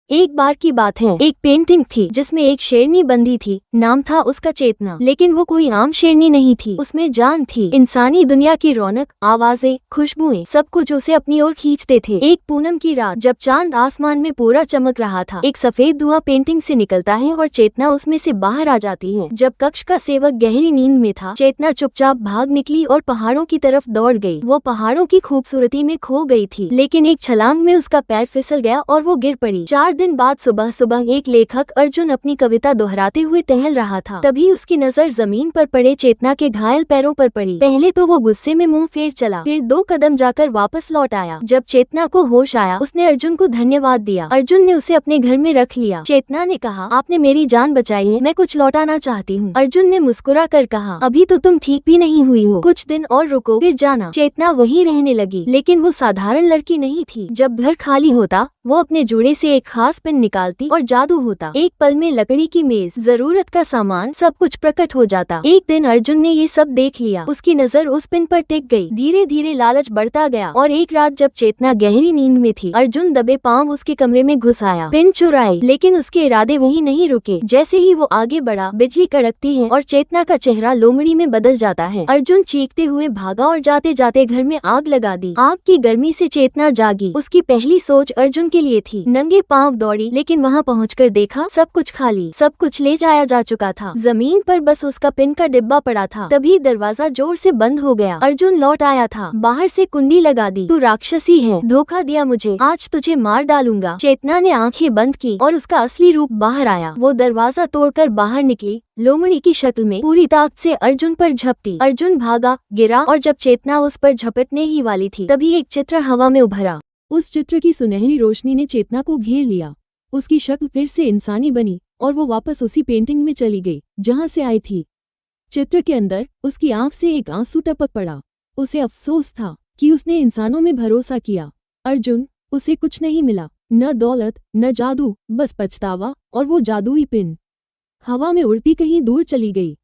एक बार की बात है, एक पेंटिंग थी जिसमें एक शेरनी बंधी थी। नाम था उसका चेतना। लेकिन वो कोई आम शेरनी नहीं थी, उसमें जान थी। इंसानी दुनिया की रौनक, आवाजें, खुशबुएं, सब कुछ उसे अपनी ओर खींचते थे। एक पूनम की रात जब चांद आसमान में पूरा चमक रहा था, एक सफेद धुआं पेंटिंग से निकलता है और चेतना उसमें से बाहर आ जाती है। जब कक्ष का सेवक गहरी नींद में था, चेतना चुपचाप भाग निकली और पहाड़ों की तरफ दौड़ गई। वो पहाड़ों की खूबसूरती में खो गई थी, लेकिन एक छलांग में उसका पैर फिसल गया और वो गिर पड़ी। 4 दिन बाद सुबह सुबह एक लेखक अर्जुन अपनी कविता दोहराते हुए टहल रहा था। तभी उसकी नजर जमीन पर पड़े चेतना के घायल पैरों पर पड़ी। पहले तो वो गुस्से में मुंह फेर चला, फिर 2 कदम जाकर वापस लौट आया। जब चेतना को होश आया, उसने अर्जुन को धन्यवाद दिया। अर्जुन ने उसे अपने घर में रख लिया। चेतना ने कहा, आपने मेरी जान बचाई है, मैं कुछ लौटाना चाहती हूँ। अर्जुन ने मुस्कुरा कर कहा, अभी तो तुम ठीक भी नहीं हुई हो, कुछ दिन और रुको फिर जाना। चेतना वहीं रहने लगी, लेकिन वो साधारण लड़की नहीं थी। जब घर खाली होता, वो अपने जूड़े से एक खास पेन निकालती और जादू होता। एक पल में लकड़ी की मेज, जरूरत का सामान, सब कुछ प्रकट हो जाता। एक दिन अर्जुन ने ये सब देख लिया। उसकी नजर उस पेन पर टिक गई। धीरे धीरे लालच बढ़ता गया और एक रात जब चेतना गहरी नींद में थी, अर्जुन दबे पांव उसके कमरे में घुस आया। पेन चुराई, लेकिन उसके इरादे वहीं नहीं रुके। जैसे ही वो आगे बढ़ा, बिजली कड़कती है और चेतना का चेहरा लोमड़ी में बदल जाता है। अर्जुन चीखते हुए भागा और जाते जाते घर में आग लगा दी। आग की गर्मी से चेतना जागी। उसकी पहली सोच अर्जुन के लिए थी। नंगे पांव दौड़ी, लेकिन वहां पहुंचकर देखा सब कुछ खाली, सब कुछ ले जाया जा चुका था। जमीन पर बस उसका पेन का डिब्बा पड़ा था। तभी दरवाजा जोर से बंद हो गया। अर्जुन लौट आया था। बाहर से कुंडी लगा दी। तू राक्षसी है, धोखा दिया मुझे, आज तुझे मार डालूंगा। चेतना ने आंखें बंद की और उसका असली रूप बाहर आया। वो दरवाजा तोड़कर बाहर निकली, लोमड़ी की शक्ल में, पूरी ताकत से अर्जुन पर झपटी। अर्जुन भागा, गिरा और जब चेतना उस पर झपटने ही वाली थी, तभी एक चित्र हवा में उभरा। उस चित्र की सुनहरी रोशनी ने चेतना को घेर लिया। उसकी शक्ल फिर से इंसानी बनी और वो वापस उसी पेंटिंग में चली गई जहां से आई थी। चित्र के अंदर उसकी आंख से एक आंसू टपक पड़ा। उसे अफसोस था कि उसने इंसानों में भरोसा किया। अर्जुन, उसे कुछ नहीं मिला, न दौलत न जादू, बस पछतावा और वो जादुई पिन हवा में उड़ती कहीं दूर चली गई।